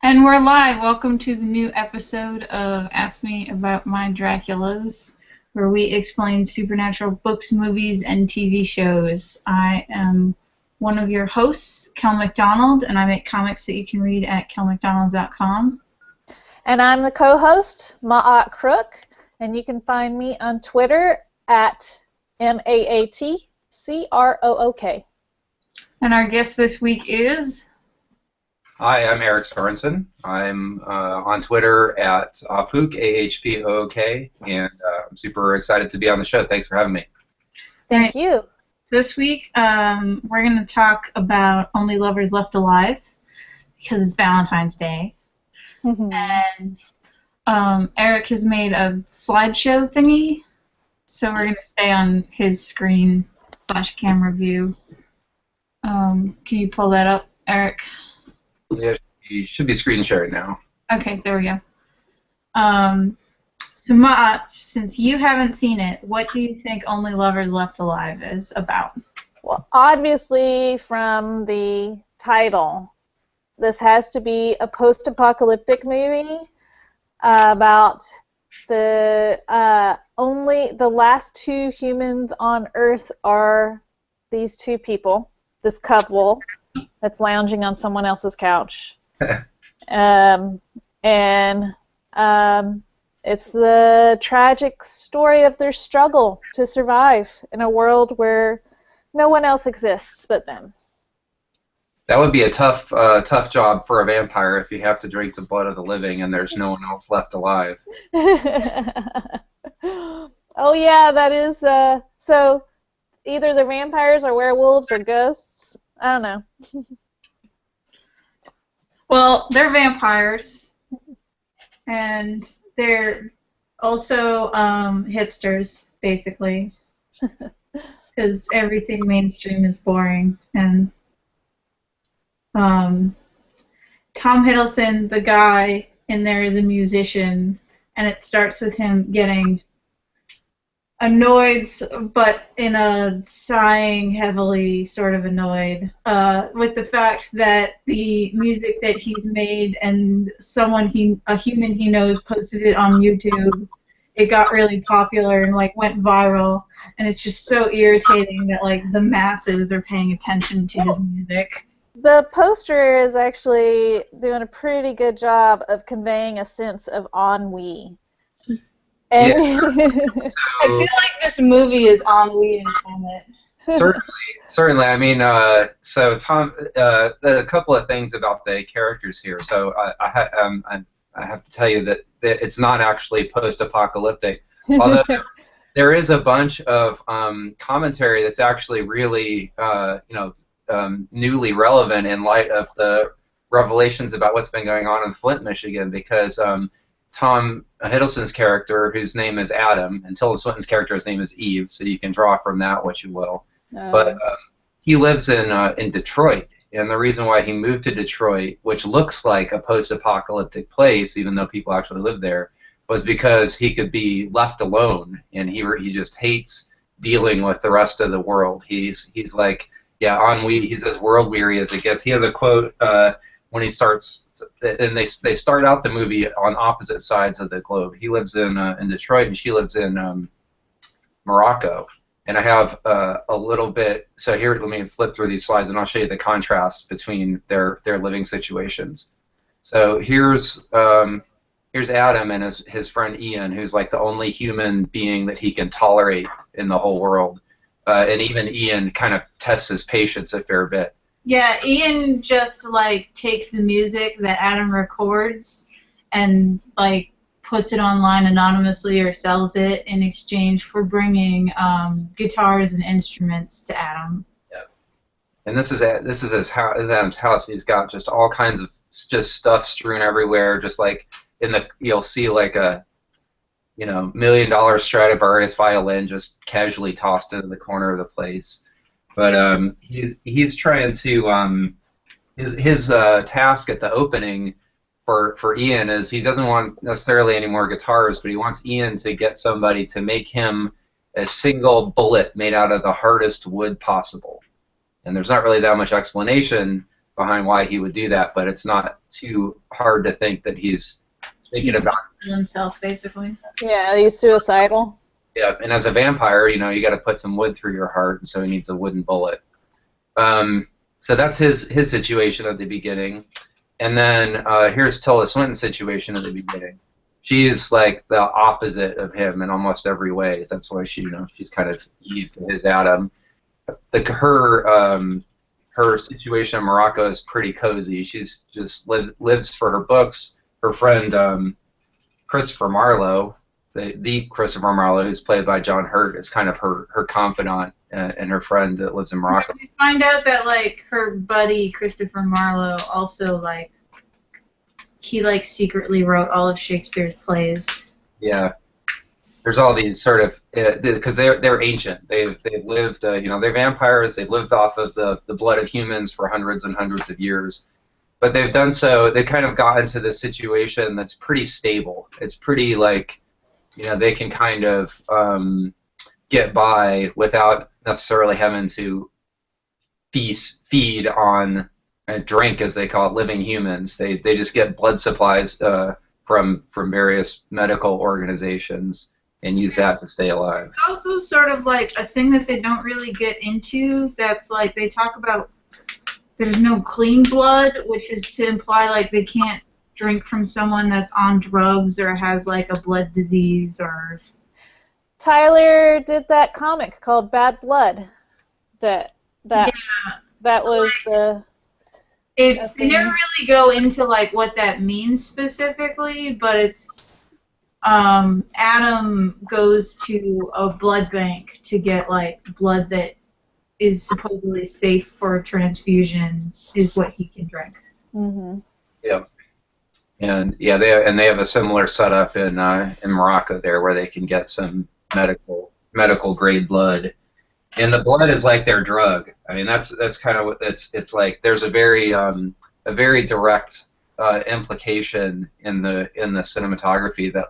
And we're live. Welcome to the new episode of Ask Me About My Draculas, where we explain supernatural books, movies, and TV shows. I am one of your hosts, Kel McDonald, and I make comics that you can read at kelmcdonald.com. And I'm the co-host, Ma'at Crook, and you can find me on Twitter at MAATCROOK. And our guest this week is... Hi, I'm Eric Sorensen. I'm on Twitter at Ahpook, AHPOOK, and I'm super excited to be on the show. Thanks for having me. Thank you. This week, we're going to talk about Only Lovers Left Alive, because it's Valentine's Day. And Eric has made a slideshow thingy, so we're going to stay on his screen / camera view. Can you pull that up, Eric? Yeah, you should be screen sharing now. Okay, there we go. So Maat, since you haven't seen it, what do you think Only Lovers Left Alive is about? Well, obviously from the title, this has to be a post-apocalyptic movie about the last two humans on Earth are these two people, this couple that's lounging on someone else's couch. It's the tragic story of their struggle to survive in a world where no one else exists but them. That would be a tough job for a vampire if you have to drink the blood of the living and there's no one else left alive. Oh yeah, that is, so either the vampires are werewolves or ghosts. I don't know. Well, they're vampires, and they're also hipsters, basically, because everything mainstream is boring. And Tom Hiddleston, the guy in there, is a musician, and it starts with him getting annoyed, but in a sighing, heavily sort of annoyed, with the fact that the music that he's made and a human he knows posted it on YouTube, it got really popular and went viral, and it's just so irritating that the masses are paying attention to his music. The poster is actually doing a pretty good job of conveying a sense of ennui. And Yeah. I feel like this movie is ennui incarnate. Certainly. I mean, so Tom, a couple of things about the characters here. So I have to tell you that it's not actually post-apocalyptic, although there is a bunch of commentary that's actually really, newly relevant in light of the revelations about what's been going on in Flint, Michigan, because Tom Hiddleston's character, whose name is Adam, and Tilda Swinton's character, his name is Eve, so you can draw from that what you will. But he lives in Detroit, and the reason why he moved to Detroit, which looks like a post-apocalyptic place, even though people actually live there, was because he could be left alone, and he just hates dealing with the rest of the world. He's like, yeah, ennui. He's as world weary as it gets. He has a quote when he starts, and they start out the movie on opposite sides of the globe. He lives in Detroit, and she lives in Morocco. And I have a little bit. So here, let me flip through these slides, and I'll show you the contrast between their living situations. So here's Adam and his friend Ian, who's like the only human being that he can tolerate in the whole world. And even Ian kind of tests his patience a fair bit. Yeah, Ian just takes the music that Adam records and puts it online anonymously or sells it in exchange for bringing guitars and instruments to Adam. Yeah. And this is Adam's house. He's got just all kinds of just stuff strewn everywhere. Just you'll see a $1 million Stradivarius violin just casually tossed into the corner of the place. But he's trying to his task at the opening for Ian is he doesn't want necessarily any more guitars, but he wants Ian to get somebody to make him a single bullet made out of the hardest wood possible. And there's not really that much explanation behind why he would do that, but it's not too hard to think that he's thinking He's about. himself, basically. Yeah, he's suicidal. Yeah, and as a vampire, you got to put some wood through your heart, and so he needs a wooden bullet. So that's his situation at the beginning, and then here's Tilda Swinton's situation at the beginning. She's like the opposite of him in almost every way. That's why she's kind of Eve to his Adam. Her situation in Morocco is pretty cozy. She's just lives for her books. Her friend Christopher Marlowe, the Christopher Marlowe, who's played by John Hurt, is kind of her confidant and her friend that lives in Morocco. We find out that like her buddy Christopher Marlowe also he secretly wrote all of Shakespeare's plays. Yeah. There's all these sort of because they're ancient. They've lived they're vampires. They've lived off of the blood of humans for hundreds and hundreds of years, but they've done so. They kind of got into this situation that's pretty stable. It's pretty they can kind of get by without necessarily having to feed on and drink, as they call it, living humans. They just get blood supplies from various medical organizations and use that to stay alive. It's also sort of like a thing that they don't really get into. That's like they talk about there's no clean blood, which is to imply like they can't drink from someone that's on drugs or has like a blood disease or. Tyler did that comic called Bad Blood. That was the. They never really go into like what that means specifically, but it's. Adam goes to a blood bank to get like blood that is supposedly safe for transfusion, is what he can drink. Mm-hmm. Yeah, and they have a similar setup in Morocco there, where they can get some medical grade blood, and the blood is like their drug. I mean, that's kind of what it's like. There's a very direct implication in the cinematography that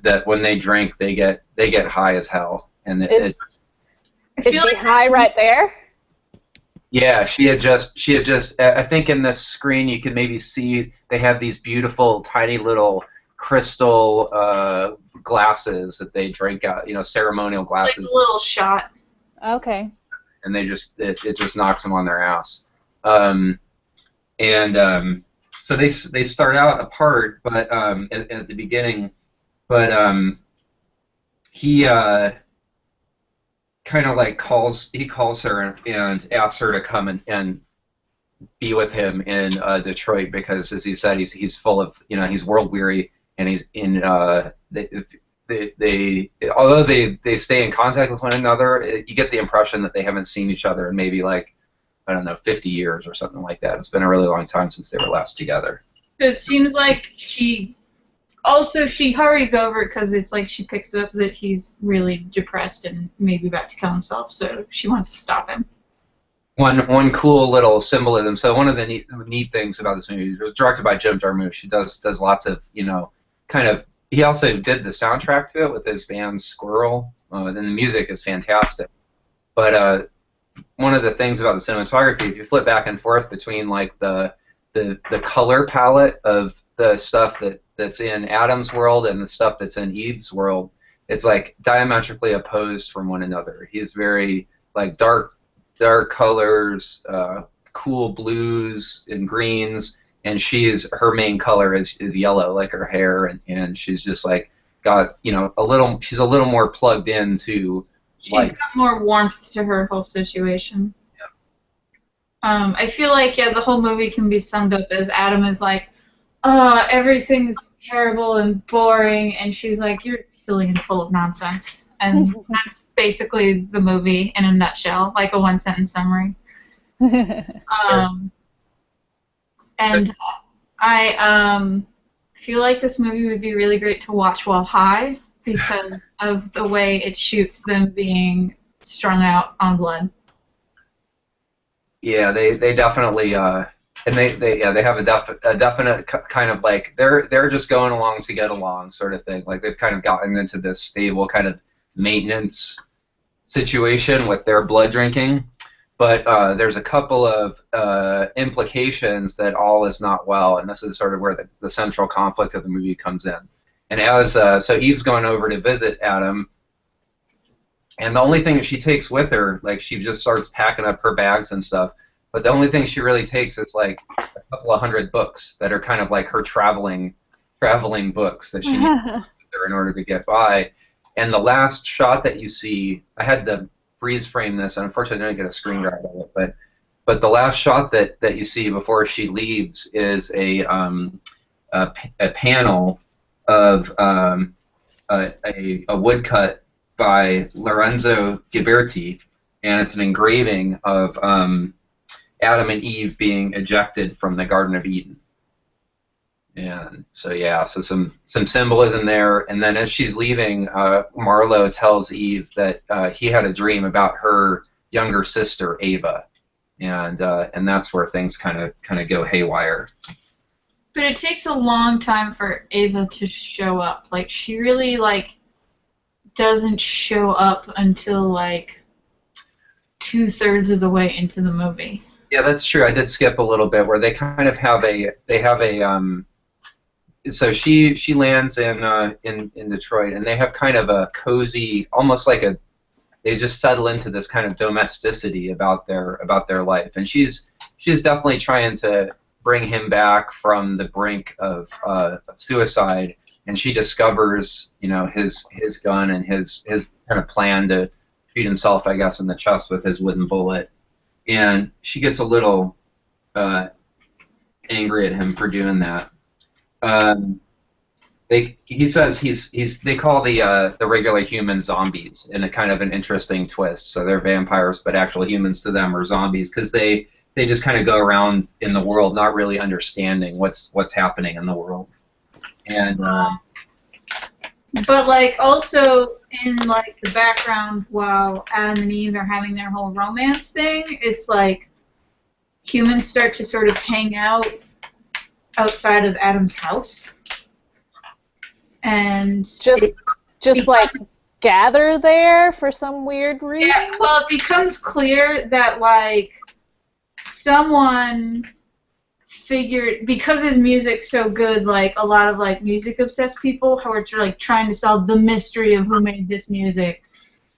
that when they drink they get high as hell, and is she high right there? Yeah, she had just I think in this screen you can maybe see they have these beautiful tiny little crystal glasses that they drink out, ceremonial glasses, like a little shot. Okay. And they just it just knocks them on their ass. So they start out apart, but at the beginning, but he kind of calls her and asks her to come and be with him in Detroit, because, as he said, he's full of he's world weary, and he's in although they stay in contact with one another, you get the impression that they haven't seen each other in maybe I don't know, 50 years or something like that. It's been a really long time since they were last together. So it seems like she hurries over because it's like she picks up that he's really depressed and maybe about to kill himself, so she wants to stop him. One cool little symbolism. So one of the neat things about this movie, it was directed by Jim Jarmusch. He does lots of he also did the soundtrack to it with his band Squirrel, and the music is fantastic. But one of the things about the cinematography, if you flip back and forth between the color palette of the stuff that's in Adam's world and the stuff that's in Eve's world, it's diametrically opposed from one another. He's very dark colors, cool blues and greens, and her main color is yellow, like her hair, and she's just got she's a little more plugged into. She's got more warmth to her whole situation. Yeah. I feel like the whole movie can be summed up as Adam is everything's terrible and boring, and she's like, you're silly and full of nonsense, and that's basically the movie in a nutshell, like a one-sentence summary. And I feel like this movie would be really great to watch while high, because of the way it shoots them being strung out on blood. Yeah, they definitely and they have a definite kind of they're just going along to get along sort of thing. They've kind of gotten into this stable kind of maintenance situation with their blood drinking, but there's a couple of implications that all is not well, and this is sort of where the central conflict of the movie comes in. And as so Eve's going over to visit Adam, and the only thing she takes with her, like she just starts packing up her bags and stuff, but the only thing she really takes is like a couple of hundred books that are kind of like her traveling books that she needs there in order to get by. And the last shot that you see, I had to freeze frame this, and unfortunately I didn't get a screen grab of it, but the last shot that you see before she leaves is a panel of a woodcut by Lorenzo Ghiberti, and it's an engraving of Adam and Eve being ejected from the Garden of Eden. And so yeah, so some symbolism there. And then as she's leaving, Marlowe tells Eve that he had a dream about her younger sister Ava, and that's where things kind of go haywire. But it takes a long time for Ava to show up. Like she really doesn't show up until like 2/3 of the way into the movie. Yeah, that's true. I did skip a little bit where they kind of have a so she lands in Detroit, and they have kind of a cozy, almost like they just settle into this kind of domesticity about their life, and she's definitely trying to bring him back from the brink of suicide, and she discovers his gun and his kind of plan to shoot himself, I guess, in the chest with his wooden bullet, and she gets a little angry at him for doing that. He says they call the regular humans zombies in a kind of an interesting twist. So they're vampires, but actual humans to them are zombies because they just kind of go around in the world not really understanding what's happening in the world. And but like also in like the background while Adam and Eve are having their whole romance thing, it's like humans start to sort of hang out outside of Adam's house, and just like gather there for some weird reason. Yeah, well, it becomes clear that like someone figured, because his music's so good, like a lot of like music obsessed people who are like trying to solve the mystery of who made this music,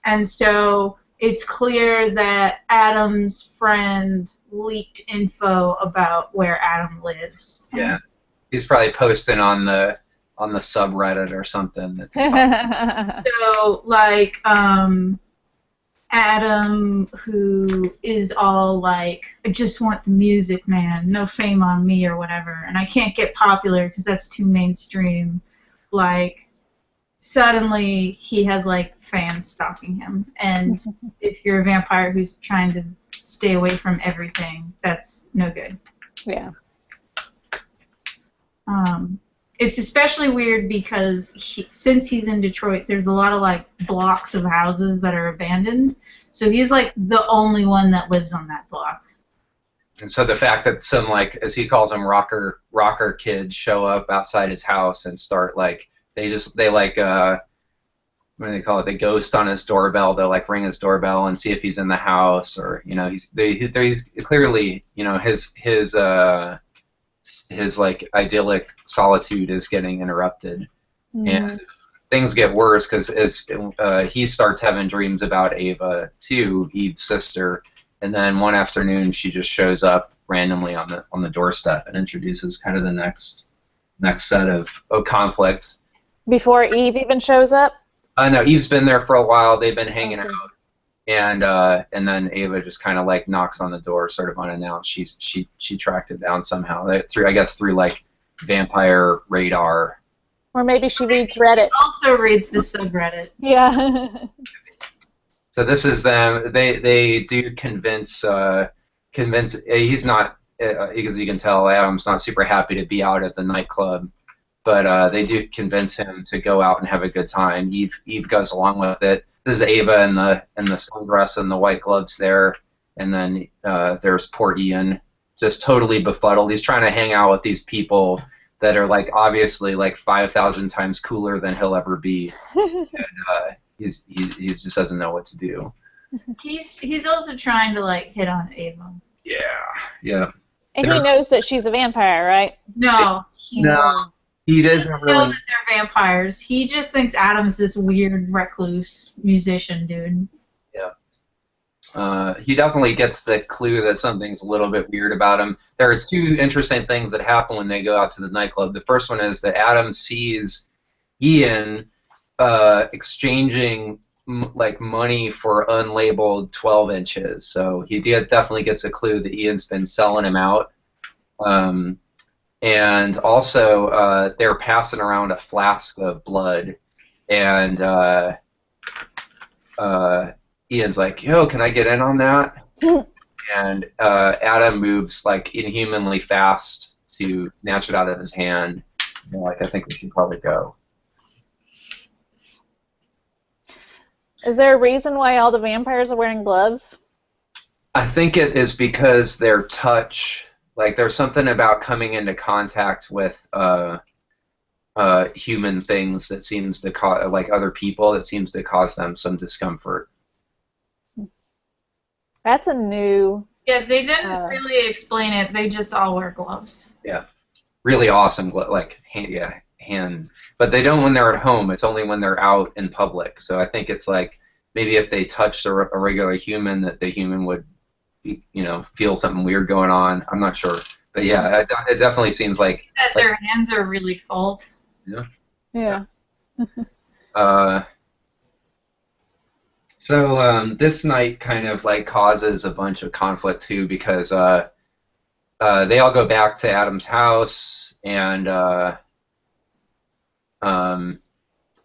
and so it's clear that Adam's friend leaked info about where Adam lives. Yeah, he's probably posting on the subreddit or something. That's so like Adam, who is all like, I just want the music, man, no fame on me or whatever, and I can't get popular because that's too mainstream. Like, suddenly he has like fans stalking him, and if you're a vampire who's trying to stay away from everything, that's no good. Yeah. It's especially weird because since he's in Detroit, there's a lot of like blocks of houses that are abandoned, so he's like the only one that lives on that block. And so the fact that some, like, as he calls them, rocker kids show up outside his house and start like they like what do they call it? They ghost on his doorbell. They'll like ring his doorbell and see if he's in the house, or he's clearly his like idyllic solitude is getting interrupted, and things get worse because as he starts having dreams about Ava too, Eve's sister, and then one afternoon she just shows up randomly on the doorstep and introduces kind of the next set of conflict. Before Eve even shows up? No, Eve's been there for a while. They've been hanging out, and then Ava just kind of like knocks on the door, sort of unannounced. She tracked it down somehow through like vampire radar. Or maybe she reads Reddit. Also reads the subreddit. Yeah. So this is them. They do convince he's not, because you can tell Adam's not super happy to be out at the nightclub. But they do convince him to go out and have a good time. Eve goes along with it. This is Ava in the sundress and the white gloves there, and then there's poor Ian, just totally befuddled. He's trying to hang out with these people that are like obviously like 5,000 times cooler than he'll ever be, and he just doesn't know what to do. He's also trying to like hit on Ava. Yeah. And he There's knows that she's a vampire, right? No, he no. He doesn't doesn't know really. that they're vampires. He just thinks Adam's this weird recluse musician dude. He definitely gets the clue that something's a little bit weird about him. There are two interesting things that happen when they go out to the nightclub. The first one is that Adam sees Ian exchanging like money for unlabeled 12 inches. So he definitely gets a clue that Ian's been selling him out. And also, they're passing around a flask of blood, and Ian's like, "Yo, can I get in on that?" And Adam moves like inhumanly fast to snatch it out of his hand. And, like, I think we should probably go. Is there a reason why all the vampires are wearing gloves? I think it is because their touch, like, there's something about coming into contact with human things that seems to cause, like other people, that seems to cause them some discomfort. That's a new. Yeah, they didn't really explain it. They just all wear gloves. Yeah, really awesome, like hand. But they don't when they're at home. It's only when they're out in public. So I think it's like maybe if they touched a regular human, that the human would, feel something weird going on. I'm not sure, but yeah, it definitely seems like That their hands are really cold. Yeah. So this night kind of like causes a bunch of conflict too, because they all go back to Adam's house, and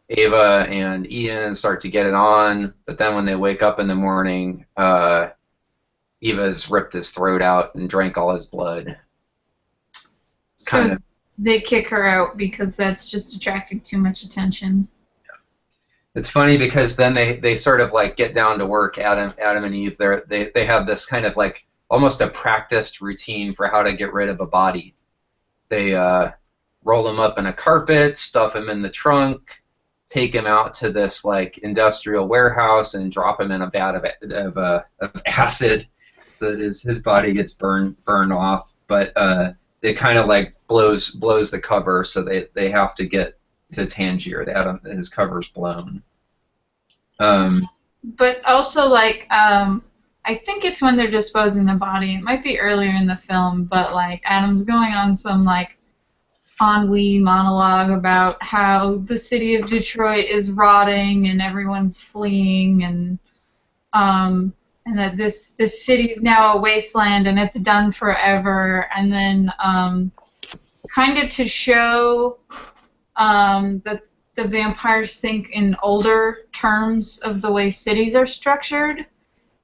Ava and Ian start to get it on, but then when they wake up in the morning, Eva's ripped his throat out and drank all his blood. So they kick her out because that's just attracting too much attention. It's funny because then they sort of like get down to work. Adam and Eve, they have this kind of like almost a practiced routine for how to get rid of a body. They roll him up in a carpet, stuff him in the trunk, take him out to this like industrial warehouse, and drop him in a vat of acid, so that his body gets burned off. But it kind of like blows the cover, so they have to get to Tangier. His cover's blown. But also, like, I think it's when they're disposing the body. It might be earlier in the film, but like Adam's going on some like ennui monologue about how the city of Detroit is rotting and everyone's fleeing, and that this city is now a wasteland and it's done forever. And then kind of to show that the vampires think in older terms of the way cities are structured,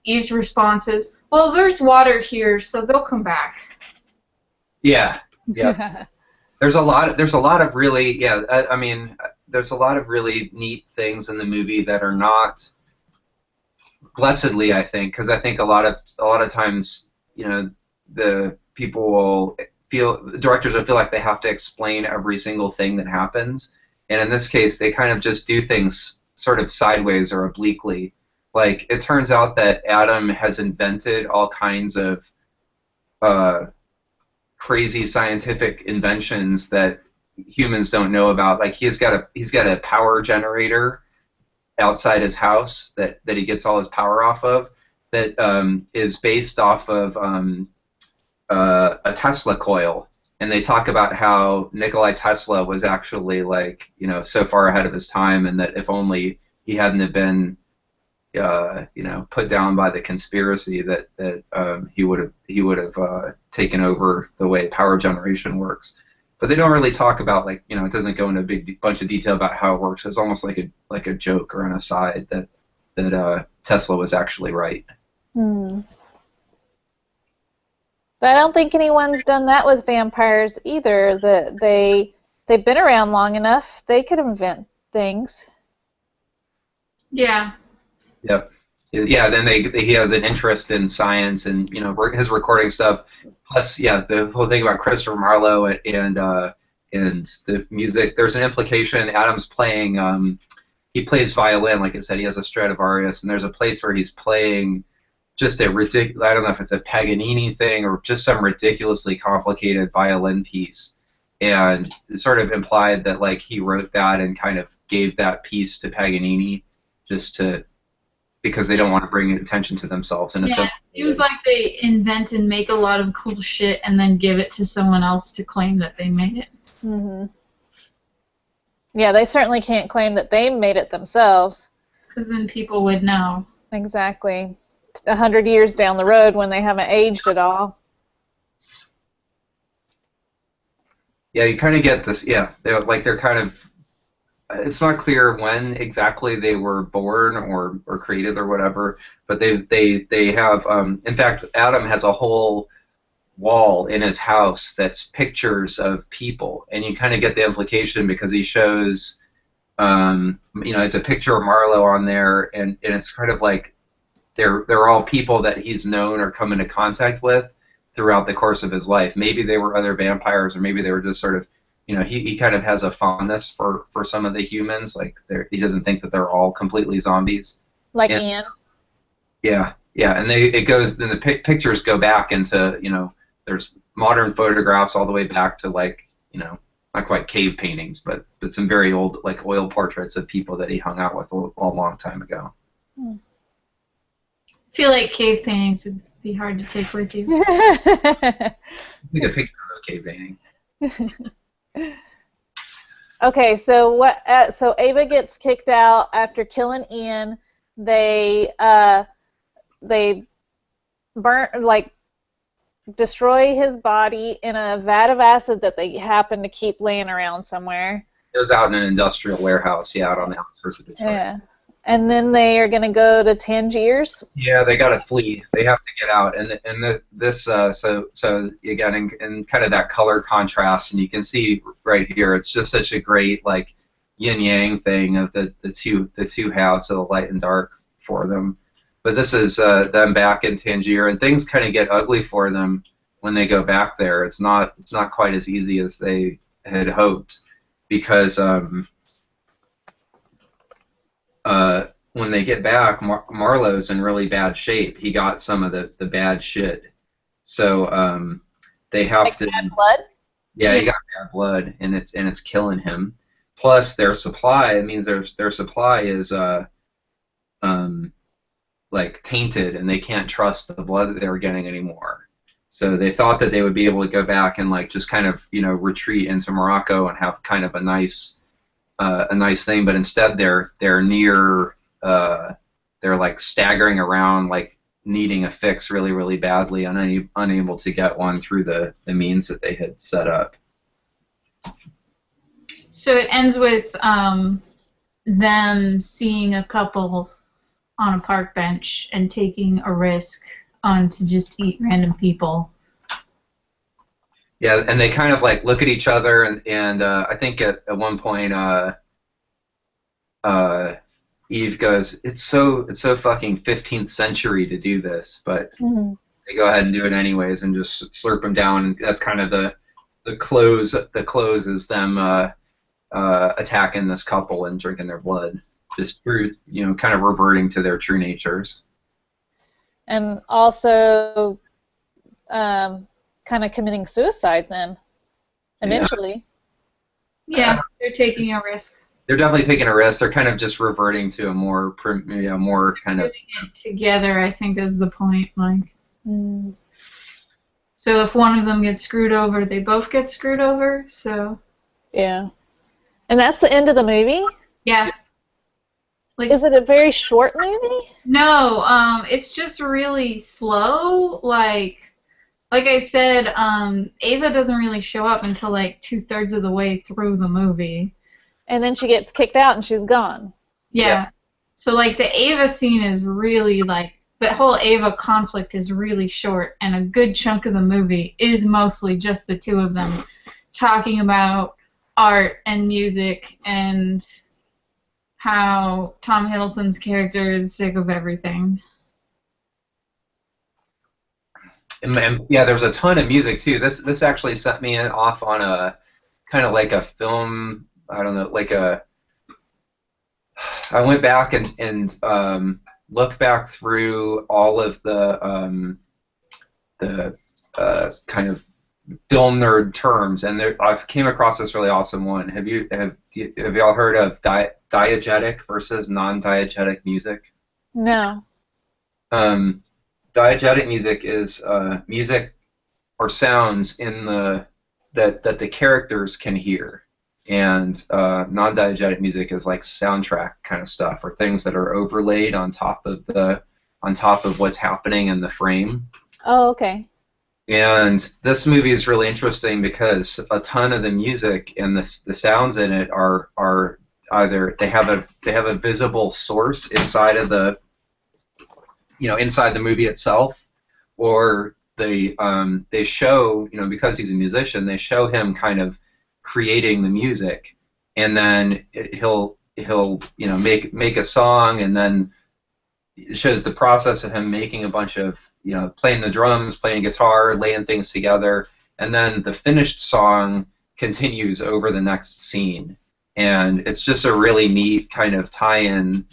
Eve's response is, "Well, there's water here, so they'll come back." Yeah. There's a lot of really there's a lot of really neat things in the movie that are not blessedly, I think, because I think a lot of times, the people will directors will feel like they have to explain every single thing that happens, and in this case, they kind of just do things sort of sideways or obliquely. Like, it turns out that Adam has invented all kinds of crazy scientific inventions that humans don't know about. Like, he's got a power generator outside his house that he gets all his power off of, that is based off of a Tesla coil. And they talk about how Nikola Tesla was actually so far ahead of his time, and that if only he hadn't have been put down by the conspiracy, that he would have taken over the way power generation works. But they don't really talk about, it doesn't go into a big bunch of detail about how it works. It's almost like a joke or an aside that Tesla was actually right. But I don't think anyone's done that with vampires either. That they've been around long enough. They could invent things. Yeah. Yep. Yeah. Then he has an interest in science and his recording stuff. Plus, the whole thing about Christopher Marlowe and the music. There's an implication. Adam's playing he plays violin, like I said, he has a Stradivarius, and there's a place where he's playing just a ridiculous, I don't know if it's a Paganini thing or just some ridiculously complicated violin piece. And it sort of implied that like he wrote that and kind of gave that piece to Paganini just to, because they don't want to bring attention to themselves. And Yeah, it seems like they invent and make a lot of cool shit and then give it to someone else to claim that they made it. Mm-hmm. Yeah, they certainly can't claim that they made it themselves. Because then people would know. Exactly. 100 years down the road when they haven't aged at all. Yeah, you kind of get this. Yeah, they're kind of. It's not clear when exactly they were born or created or whatever, but they have. In fact, Adam has a whole wall in his house that's pictures of people, and you kind of get the implication because he shows, there's a picture of Marlowe on there, and it's kind of like they're all people that he's known or come into contact with throughout the course of his life. Maybe they were other vampires, or maybe they were just sort of, he kind of has a fondness for some of the humans. Like he doesn't think that they're all completely zombies. Like Ian. Yeah, and then the pictures go back into, there's modern photographs all the way back to like, not quite cave paintings, but some very old like oil portraits of people that he hung out with a long time ago. Hmm. I feel like cave paintings would be hard to take with you. I think a picture of a cave painting. Okay, so what? So Ava gets kicked out after killing Ian. They destroy his body in a vat of acid that they happen to keep laying around somewhere. It was out in an industrial warehouse, out on the outskirts of Detroit. Yeah. And then they are going to go to Tangiers. Yeah, they got to flee. They have to get out, so again, in kind of that color contrast, and you can see right here, it's just such a great like yin yang thing of the two halves of the light and dark for them. But this is them back in Tangier, and things kind of get ugly for them when they go back there. It's not quite as easy as they had hoped, because when they get back, Marlowe's in really bad shape. He got some of the bad shit, so they have like to. Bad blood. Yeah, he got bad blood, and it's killing him. Plus, their supply. It means their supply is like tainted, and they can't trust the blood that they were getting anymore. So they thought that they would be able to go back and like just kind of retreat into Morocco and have kind of a nice thing, but instead they're near they're like staggering around, like needing a fix really, really badly, and unable to get one through the means that they had set up. So it ends with them seeing a couple on a park bench and taking a risk to just eat random people. Yeah, and they kind of like look at each other, and I think at one point Eve goes, "It's so fucking 15th century to do this," but they go ahead and do it anyways and just slurp them down. And that's kind of the close. The close is them attacking this couple and drinking their blood, just through kind of reverting to their true natures. And also kind of committing suicide then, eventually. Yeah, they're taking a risk. They're definitely taking a risk. They're kind of just reverting to a more kind of together, I think, is the point. Like, so if one of them gets screwed over, they both get screwed over. So yeah, and that's the end of the movie. Yeah. Like, is it a very short movie? No, it's just really slow. Like I said, Ava doesn't really show up until like 2/3 of the way through the movie. And then she gets kicked out and she's gone. Yeah. So like the Ava scene is really like, the whole Ava conflict is really short, and a good chunk of the movie is mostly just the two of them talking about art and music and how Tom Hiddleston's character is sick of everything. And yeah, there's a ton of music too. This actually set me off on a kind of like a film. I don't know, like I went back and looked back through all of the kind of film nerd terms, and I came across this really awesome one. Have y'all heard of diegetic versus non-diegetic music? No. Um, Diegetic music is music or sounds in that the characters can hear, and non-diegetic music is like soundtrack kind of stuff, or things that are overlaid on top of what's happening in the frame. Oh, okay. And this movie is really interesting because a ton of the music and the sounds in it are either they have a visible source inside of inside the movie itself, or they show, because he's a musician, they show him kind of creating the music, and then he'll make a song, and then it shows the process of him making a bunch of, playing the drums, playing guitar, laying things together, and then the finished song continues over the next scene. And it's just a really neat kind of tie-in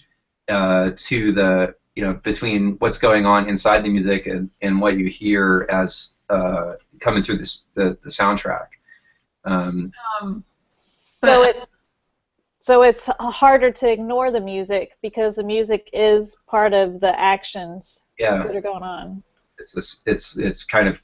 to the, between what's going on inside the music and what you hear as coming through the soundtrack. So it's harder to ignore the music because the music is part of the actions that are going on. It's kind of,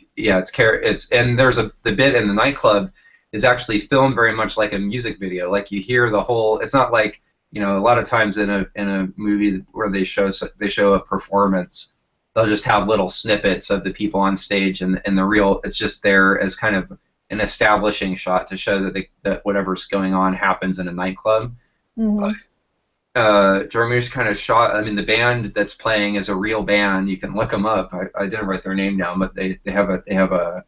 and there's the bit in the nightclub is actually filmed very much like a music video. Like you hear the whole. It's not like, a lot of times in a movie where they show a performance, they'll just have little snippets of the people on stage, and the real, it's just there as kind of an establishing shot to show that whatever's going on happens in a nightclub. Mm-hmm. But Jarmusch kind of shot. I mean, the band that's playing is a real band. You can look them up. I didn't write their name down, but they have a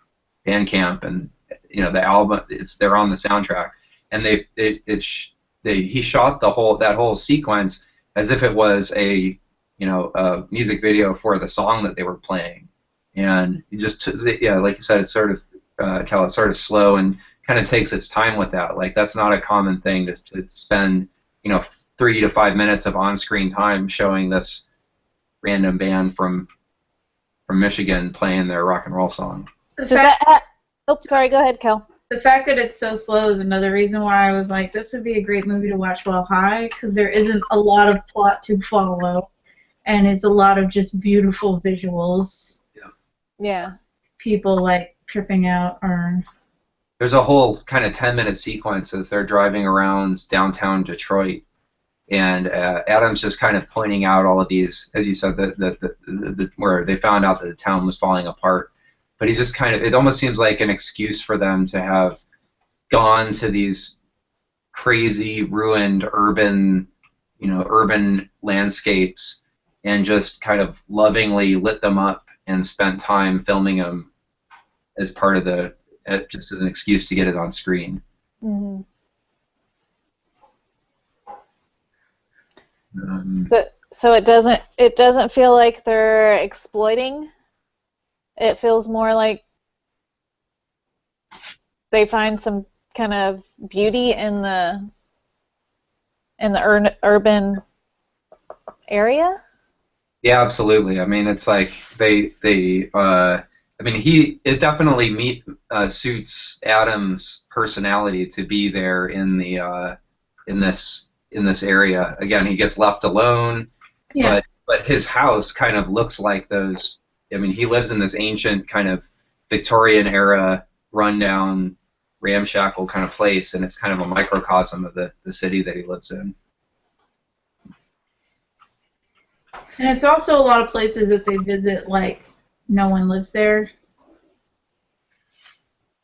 Bandcamp, and the album. They're on the soundtrack, and he shot that whole sequence as if it was a music video for the song that they were playing, and like you said, it's sort of it's sort of slow and kind of takes its time with that. Like that's not a common thing to spend 3 to 5 minutes of on-screen time showing this random band from Michigan playing their rock and roll song. Sorry, go ahead, Kel. The fact that it's so slow is another reason why I was like, this would be a great movie to watch while high, because there isn't a lot of plot to follow, and it's a lot of just beautiful visuals. Yeah. People like tripping out or. There's a whole kind of 10-minute sequence as they're driving around downtown Detroit, and Adam's just kind of pointing out all of these, as you said, where they found out that the town was falling apart. But he just kind of, it almost seems like an excuse for them to have gone to these crazy, ruined urban landscapes and just kind of lovingly lit them up and spent time filming them as part of just as an excuse to get it on screen. Mm-hmm. So it doesn't feel like they're exploiting. It feels more like they find some kind of beauty in the urban area. Yeah, absolutely. I mean, it's like it definitely suits Adam's personality to be there in this area. Again, he gets left alone, but his house kind of looks like those. I mean, he lives in this ancient kind of Victorian era, rundown, ramshackle kind of place, and it's kind of a microcosm of the city that he lives in. And it's also a lot of places that they visit, like, no one lives there.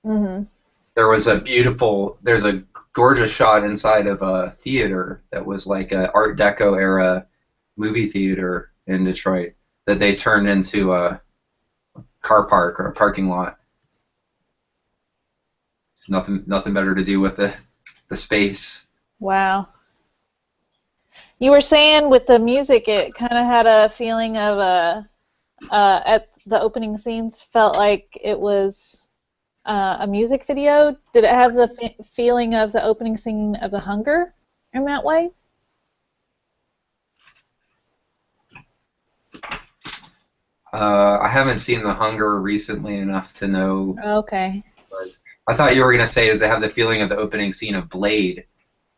Mm-hmm. There's a gorgeous shot inside of a theater that was like a Art Deco era movie theater in Detroit that they turned into a car park or a parking lot. Nothing better to do with the space. Wow. You were saying with the music, it kind of had a feeling of at the opening scenes, felt like it was a music video. Did it have the feeling of the opening scene of The Hunger in that way? I haven't seen The Hunger recently enough to know. Okay. I thought you were gonna say, does it have the feeling of the opening scene of Blade,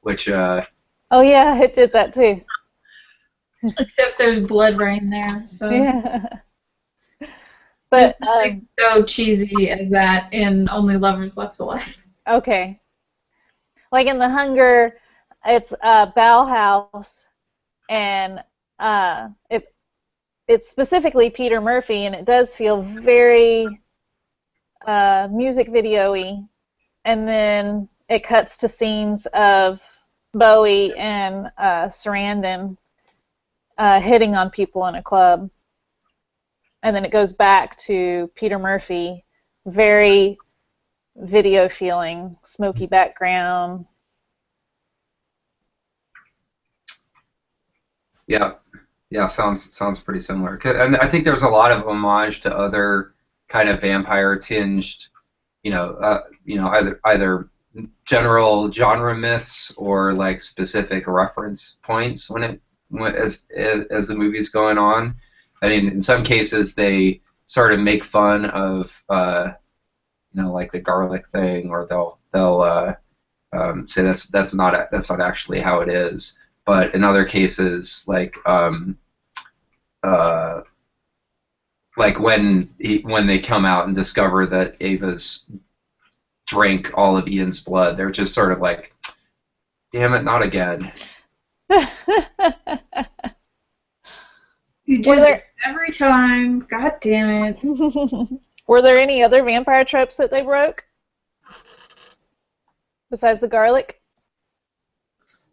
which Oh yeah, it did that too. Except there's blood rain there, so Yeah. there's But nothing so cheesy as that in Only Lovers Left Alive. okay. Like in The Hunger, it's Bauhaus, and it's specifically Peter Murphy, and it does feel very music video-y. And then it cuts to scenes of Bowie and Sarandon hitting on people in a club. And then it goes back to Peter Murphy, very video feeling, smoky background. yeah, yeah, sounds pretty similar. And I think there's a lot of homage to other kind of vampire tinged, either general genre myths or like specific reference points as the movie's going on. I mean, in some cases they sort of make fun of like the garlic thing, or they'll say that's not actually how it is. But in other cases, uh, like when they come out and discover that Ava's drank all of Ian's blood, they're just sort of like, damn it, not again. You do it every time. God damn it. Were there any other vampire tropes that they broke? Besides the garlic?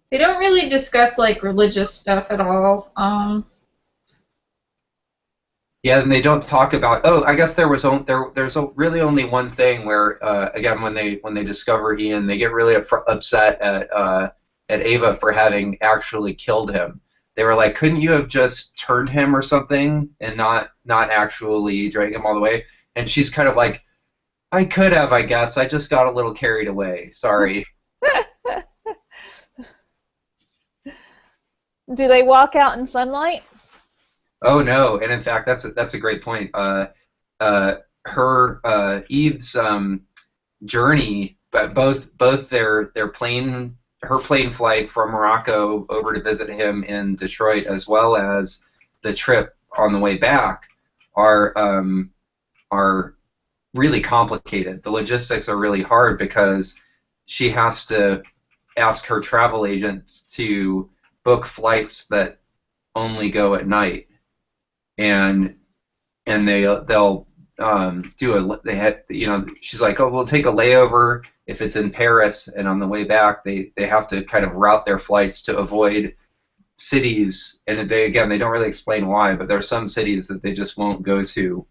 They don't really discuss like religious stuff at all. Yeah, and they don't talk about. Oh, I guess there's really only one thing where again when they discover Ian, they get really upset at Ava for having actually killed him. They were like, couldn't you have just turned him or something and not actually drag him all the way? And she's kind of like, I could have, I guess. I just got a little carried away. Sorry. Do they walk out in sunlight? Oh no! And in fact, that's a great point. Eve's journey, but both their plane, her plane flight from Morocco over to visit him in Detroit, as well as the trip on the way back, are really complicated. The logistics are really hard because she has to ask her travel agent to book flights that only go at night, and they'll she's like, oh, we'll take a layover if it's in Paris, and on the way back they have to kind of route their flights to avoid cities, and they don't really explain why, but there are some cities that they just won't go to,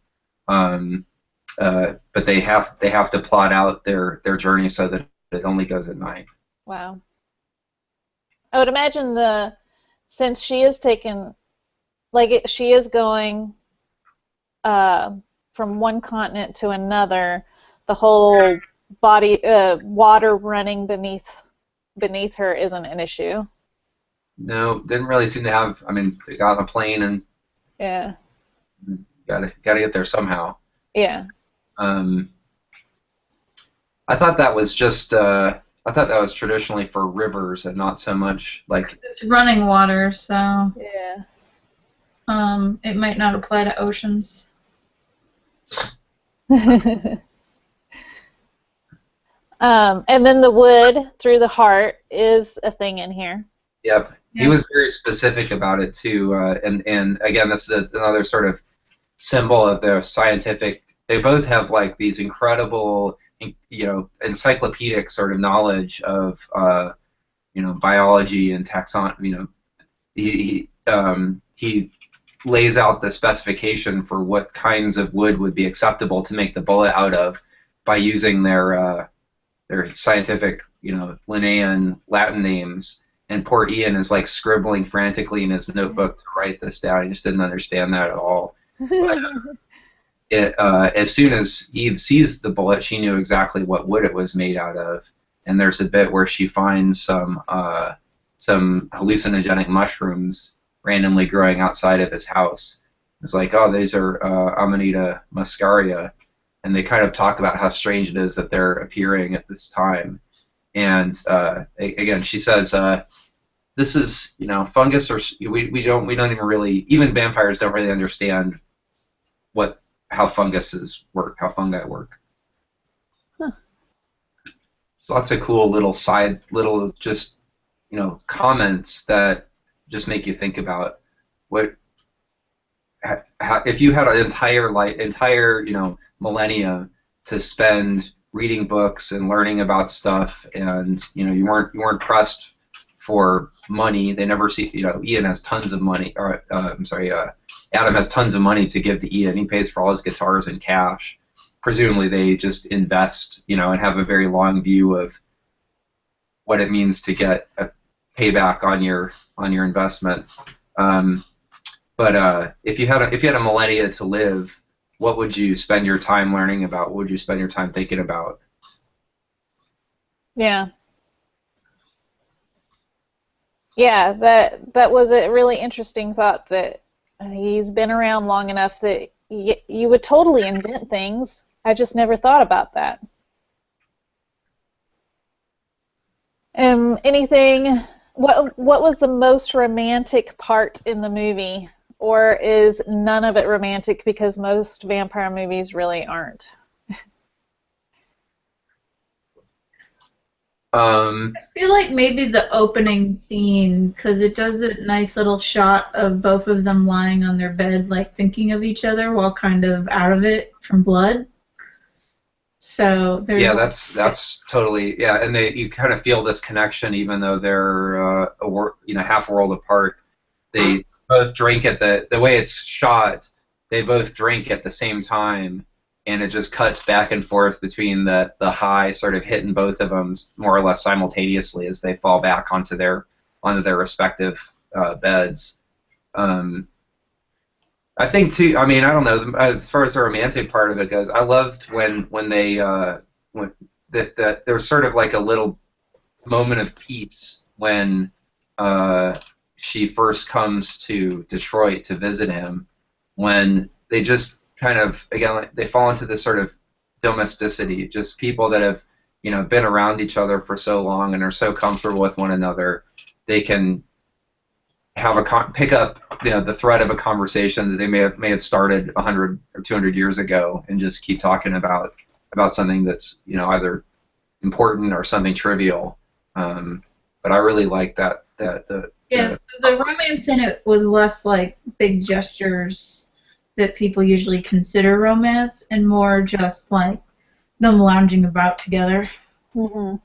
but they have to plot out their journey so that it only goes at night. Wow. I would imagine since she is taken, she is going from one continent to another, the whole body, water running beneath her isn't an issue. No, didn't really seem to have. I mean, they got on a plane and Yeah. gotta get there somehow. Yeah. I thought that was just. I thought that was traditionally for rivers and not so much like. It's running water, so Yeah. it might not apply to oceans. And then the wood through the heart is a thing in here. Yep. Yeah. He was very specific about it too, and again, this is another sort of symbol of their scientific. They both have like these incredible, encyclopedic sort of knowledge of, biology and taxon. He lays out the specification for what kinds of wood would be acceptable to make the bullet out of by using their scientific, Linnaean Latin names. And poor Ian is like scribbling frantically in his notebook to write this down. He just didn't understand that at all. But, as soon as Eve sees the bullet, she knew exactly what wood it was made out of. And there's a bit where she finds some hallucinogenic mushrooms randomly growing outside of his house. It's like, oh, these are Amanita muscaria, and they kind of talk about how strange it is that they're appearing at this time. And again, she says, this is, fungus, or we don't even really, even vampires don't really understand how funguses work, how fungi work. Huh. Lots of cool little just comments that just make you think about what if you had an entire millennia to spend reading books and learning about stuff, and you weren't pressed for money. They never see, Ian has tons of money, or I'm sorry, Adam has tons of money to give to Ian. He pays for all his guitars in cash. Presumably they just invest, and have a very long view of what it means to get a payback on your investment. But if you had a millennia to live, what would you spend your time learning about? What would you spend your time thinking about? Yeah. Yeah, that was a really interesting thought, that he's been around long enough that you would totally invent things. I just never thought about that. Anything? What was the most romantic part in the movie, or is none of it romantic because most vampire movies really aren't? Um, I feel like maybe the opening scene, because it does a nice little shot of both of them lying on their bed, like thinking of each other while kind of out of it from blood. So there's yeah, that's totally, yeah, and you kind of feel this connection even though they're half a world apart. They both drink at the way it's shot. They both drink at the same time, and it just cuts back and forth between the high sort of hitting both of them more or less simultaneously as they fall back onto their respective beds. I think too. I mean, I don't know. As far as the romantic part of it goes, I loved when they when that there's sort of like a little moment of peace when she first comes to Detroit to visit him, when they just kind of, again, like, they fall into this sort of domesticity, just people that have been around each other for so long and are so comfortable with one another, they can have pick up the thread of a conversation that they may have started 100 or 200 years ago, and just keep talking about something that's either important or something trivial. But I really like that yeah, so the romance in it was less like big gestures that people usually consider romance, and more just like them lounging about together. Mm-hmm.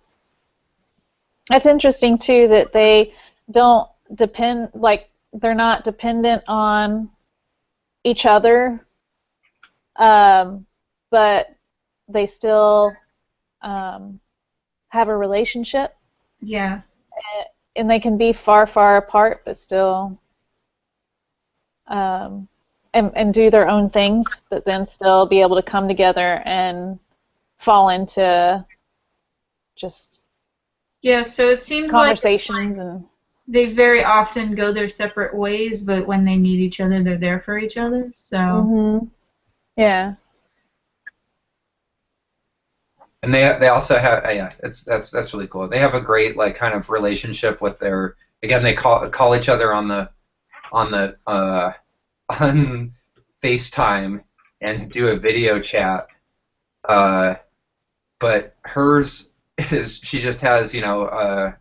That's interesting too, that they don't depend, like they're not dependent on each other, but they still have a relationship. Yeah. And they can be far, far apart, but still, and do their own things, but then still be able to come together and fall into just So it seems conversations and. They very often go their separate ways, but when they need each other, they're there for each other. So. Mm-hmm. Yeah. And they also have that's really cool. They have a great kind of relationship with their, again, they call each other on FaceTime and do a video chat. But hers is, she just has a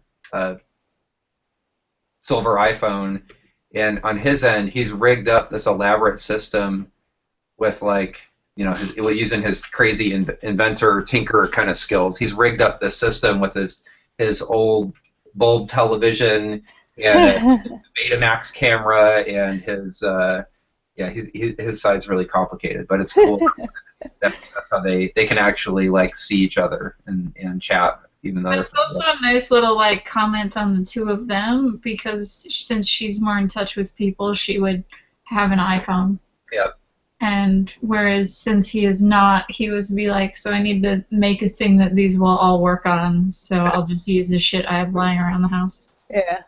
silver iPhone, and on his end he's rigged up this elaborate system with using his crazy inventor tinker kind of skills. He's rigged up this system with his old bulb television and a Betamax camera, and his side's really complicated, but it's cool. that's how they can actually see each other and chat, even though It's also a nice little comment on the two of them, because since she's more in touch with people, she would have an iPhone. Yep. And whereas since he is not, he would be like, so I need to make a thing that these will all work on, so I'll just use the shit I have lying around the house. Yeah.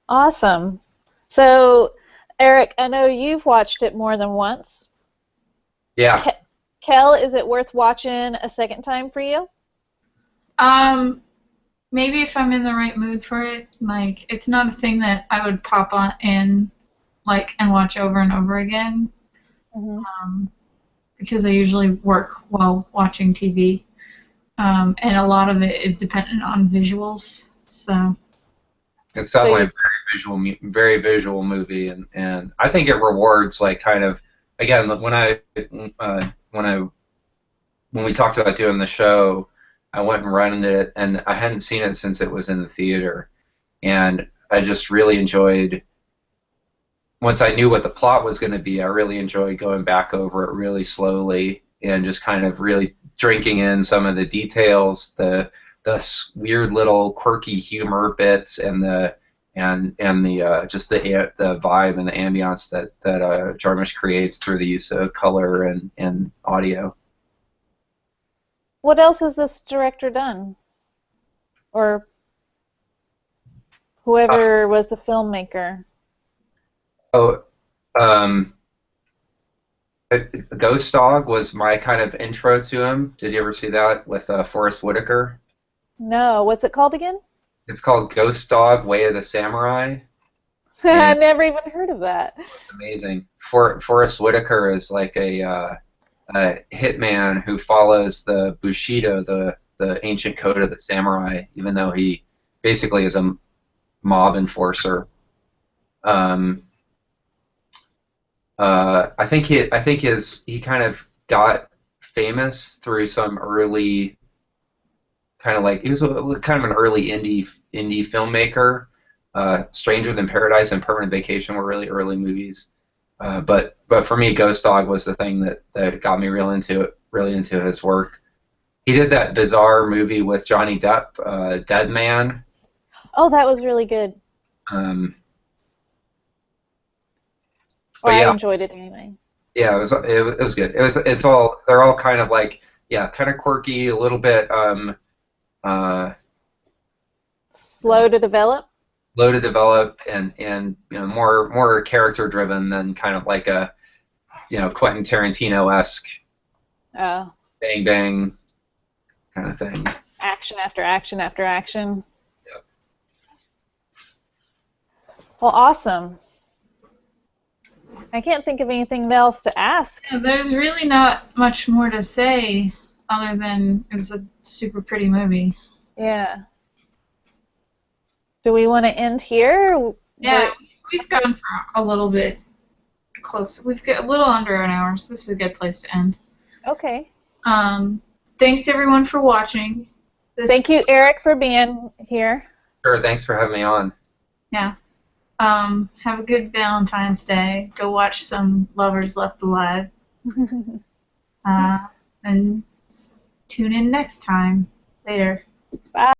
Awesome. So Eric, I know you've watched it more than once. Yeah. Kel, is it worth watching a second time for you? Maybe if I'm in the right mood for it. Like, it's not a thing that I would pop on in, like, and watch over and over again. Hmm. Because I usually work while watching TV. And a lot of it is dependent on visuals. So, It's So definitely a you, very visual movie, and I think it rewards like kind of again when I when we talked about doing the show, I went and rented it, and I hadn't seen it since it was in the theater, and I just really enjoyed. Once I knew what the plot was going to be, I really enjoyed going back over it really slowly and just kind of really drinking in some of the details, the weird little quirky humor bits, and the just the vibe and the ambiance that Jarmusch creates through the use of color and audio. what else has this director done? Or Uh, whoever was the filmmaker? oh, um, Ghost Dog was my kind of intro to him. Did you ever see that with Forrest Whitaker? No, what's it called again? It's called Ghost Dog: Way of the Samurai, I and never even heard of that. it's amazing. Forrest Whitaker is like a hitman who follows the Bushido, the ancient code of the samurai, even though he basically is a mob enforcer. Um, I think he kind of got famous through some early kind of like he was kind of an early indie filmmaker. Stranger Than Paradise and Permanent Vacation were really early movies. But for me, Ghost Dog was the thing that got me really into his work. He did that bizarre movie with Johnny Depp, Dead Man. Oh, that was really good. Um, Or but I yeah, enjoyed it anyway. yeah, it was good. It's all they're all kind of like yeah, kind of quirky, a little bit uh, Slow to develop. low to develop and more character driven than kind of like a Quentin Tarantino esque Oh, bang bang kind of thing. action after action after action. Yep. Well, awesome. I can't think of anything else to ask. yeah, there's really not much more to say other than it's a super pretty movie. Yeah. Do we want to end here? Yeah, we've gone for a little bit close. We've got a little under an hour, so this is a good place to end. Okay. Thanks everyone for watching. Thank you, Eric, for being here. Sure, thanks for having me on. Yeah. Have a good Valentine's Day. Go watch some Lovers Left Alive. And tune in next time. Later. Bye.